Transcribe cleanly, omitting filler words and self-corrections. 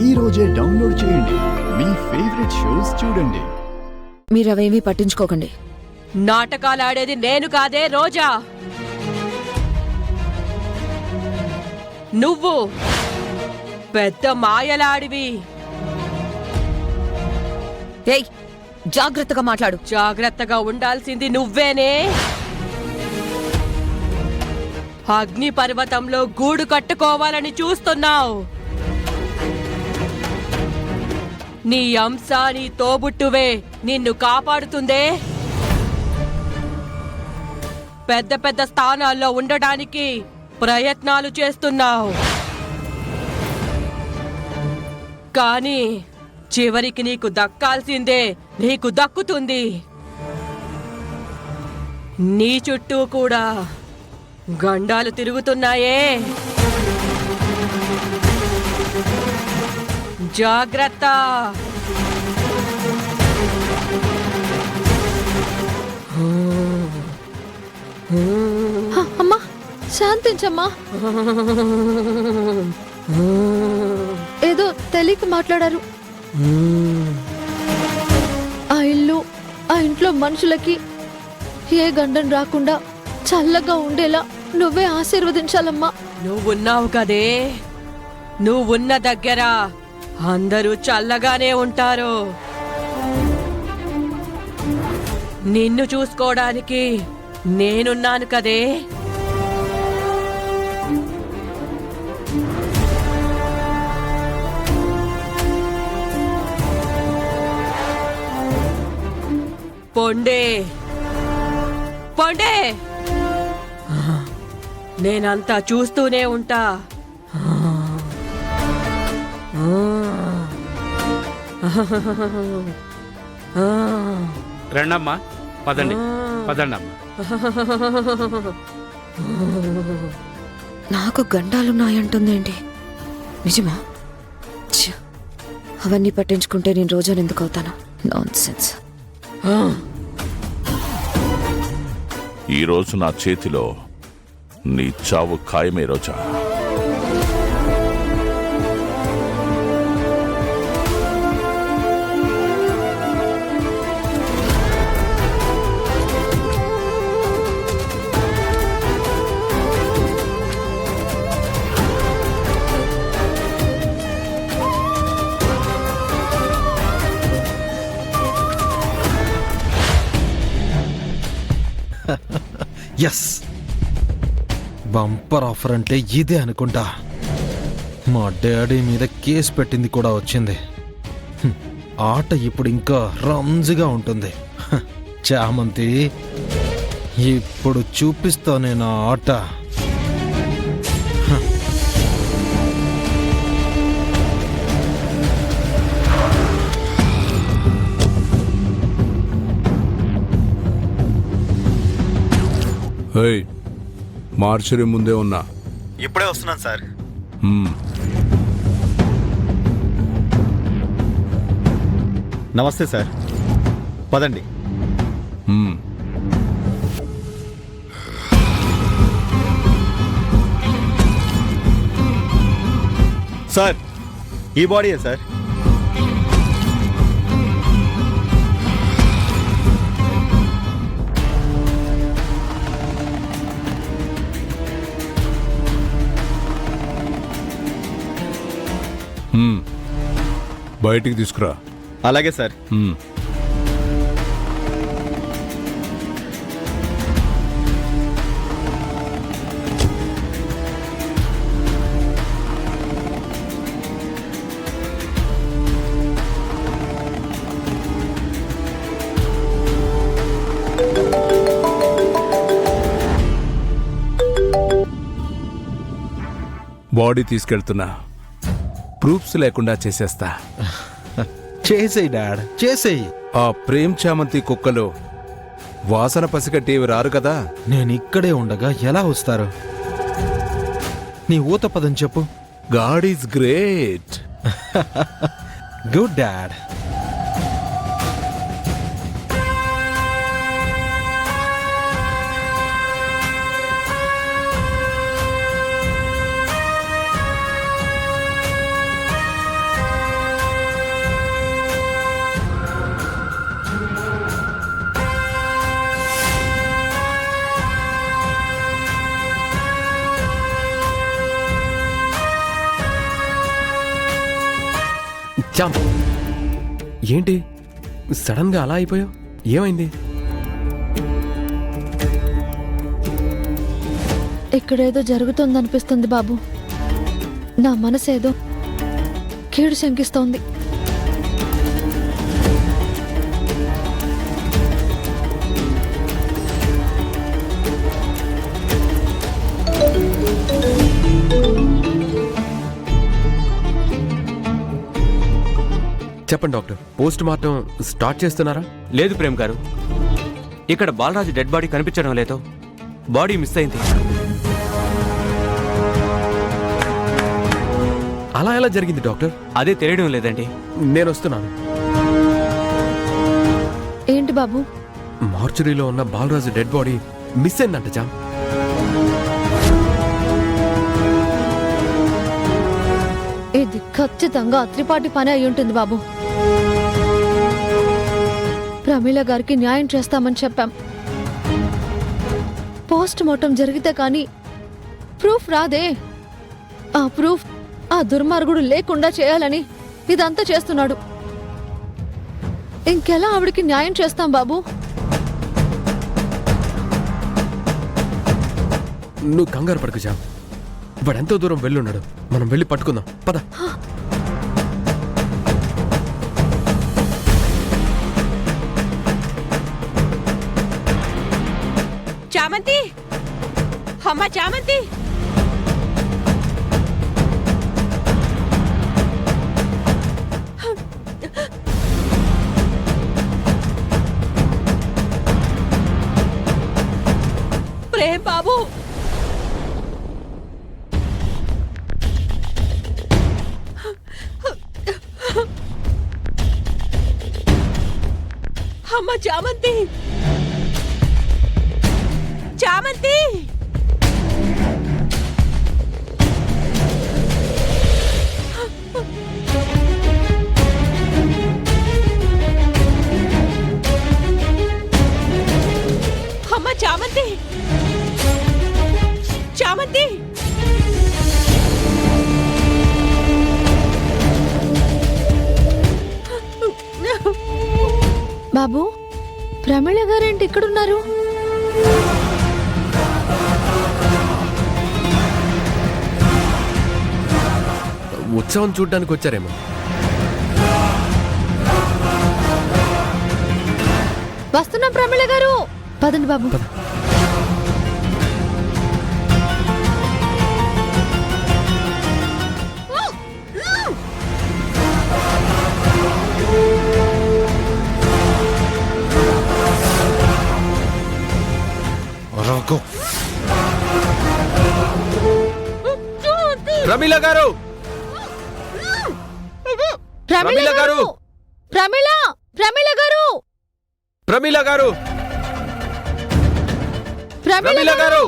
ఈ రోజే డౌన్లోడ్ చేయండి. మీ ఫేవరెట్ షోస్ చూడండి. మీరవేమీ పట్టించుకోకండి. నాటకాలు ఆడేది నేను కాదే రోజా, నువ్వు పెద్ద మాయలాడివి. ఏయ్, జాగ్రత్తగా మాట్లాడు. జాగ్రత్తగా ఉండాల్సింది నువ్వేనే. అగ్ని పర్వతంలో గూడు కట్టుకోవాలని చూస్తున్నావు. నీ అంశ నీ తోబుట్టువే నిన్ను కాపాడుతుందే. పెద్ద పెద్ద స్థానాల్లో ఉండడానికి ప్రయత్నాలు చేస్తున్నావు, కానీ చివరికి నీకు దక్కాల్సిందే నీకు దక్కుతుంది. నీ చుట్టూ కూడా గండాలు తిరుగుతున్నాయే. జాగ్రత్త. అమ్మా, శాంతించమ్మా. ఏదో తెలియక మాట్లాడారు. ఆ ఇల్లు, ఆ ఇంట్లో మనుషులకి ఏ గండం రాకుండా చల్లగా ఉండేలా నువ్వే ఆశీర్వదించాలమ్మా. నువ్వున్నావు కదే, నువ్వున్న దగ్గర అందరూ చల్లగానే ఉంటారు. నిన్ను చూసుకోవడానికి నేనున్నాను కదే. పొండే పొండే, నేనంతా చూస్తూనే ఉంటా. రండమ్మా, పదండి పదండి అమ్మా. నాకు గండాలున్నాయంటుందేంటి? నిజమా? ఛ, అవన్నీ పట్టించుకుంటే నేను రోజాను ఎందుకు అవుతాను? నాన్సెన్స్. ఈ రోజు నా చేతిలో నీ చావు ఖాయమే రోజా. ఎస్, బంపర్ ఆఫర్ అంటే ఇదే అనుకుంటా. మా డాడీ మీద కేసు పెట్టింది కూడా వచ్చింది. ఆట ఇప్పుడు ఇంకా రంజుగా ఉంటుంది. చామంతి, ఇప్పుడు చూపిస్తానే నా ఆట. మార్చరీ ముందే ఉన్నా. ఇప్పుడే వస్తున్నాను సార్. నమస్తే సార్, పదండి. సార్, ఈ బాడీయే సార్. బయటికి తీసుకురా. అలాగే సార్. బాడీ తీసుకెళ్తున్నా, ప్రూఫ్స్ లేకుండా చేసేస్తా. చేసేయి డాడ్, చేసేయి. ఆ ప్రేమ్ చామంతి కుక్కలు వాసన పసిగట్టేవి రారు కదా. నేను ఇక్కడే ఉండగా ఎలా వస్తారు? నీ ఊత పదం చెప్పు. God is great. Good dad. చామ్ ఏంటి సడన్ గా అలా అయిపోయావు? ఏమైంది? ఇక్కడేదో జరుగుతోందనిపిస్తుంది బాబు. నా మనసేదో కీడు శంకిస్తోంది. చెప్పండి డాక్టర్, పోస్ట్ మార్టం స్టార్ట్ చేస్తున్నారా? లేదు ప్రేమ్ గారు, ఇక్కడ బాలరాజు డెడ్ బాడీ కనిపించడం లేదు. బాడీ మిస్ అయింది. అలా ఎలా జరిగింది డాక్టర్? అదే తెలియడం లేదండి. నేను వస్తున్నాను. ఏంటి బాబు? మార్చురీలో ఉన్న బాలరాజు డెడ్ బాడీ మిస్ అయిందంట చామ్. ఇది ఖచ్చితంగా అత్రిపాటి పని అయి ఉంటుంది బాబు. ప్రమీల గారికి న్యాయం చేస్తామని చెప్పాం. పోస్ట్ మార్టం జరిగితే కానీ ప్రూఫ్ రాదే. ఆ ప్రూఫ్ ఆ దుర్మార్గుడు లేకుండా చేయాలని ఇదంతా చేస్తున్నాడు. ఇంకెలా ఆవిడికి న్యాయం చేస్తాం బాబు? నువ్వు కంగారు పడకు చామ్. వాడెంతో దూరం వెళ్ళున్నాడు. మనం వెళ్ళి పట్టుకుందాం పద. చామంతి, అమ్మ చామంతి, ప్రేమ్ బాబు, అమ్మ చామంతి, చామంతి, అమ్మ చామంతి, చామంతి, బాబు ప్రమీల గారేంటి ఇక్కడున్నారు? ఉత్సవం చూడ్డానికి వచ్చారేమో. వస్తున్నాం ప్రమీల గారు. పదండి బాబు. ప్రమీల గారు, ప్రమీల గారు, ప్రమీల, ప్రమీల గారు, ప్రమీల గారు, ప్రమీల గారు.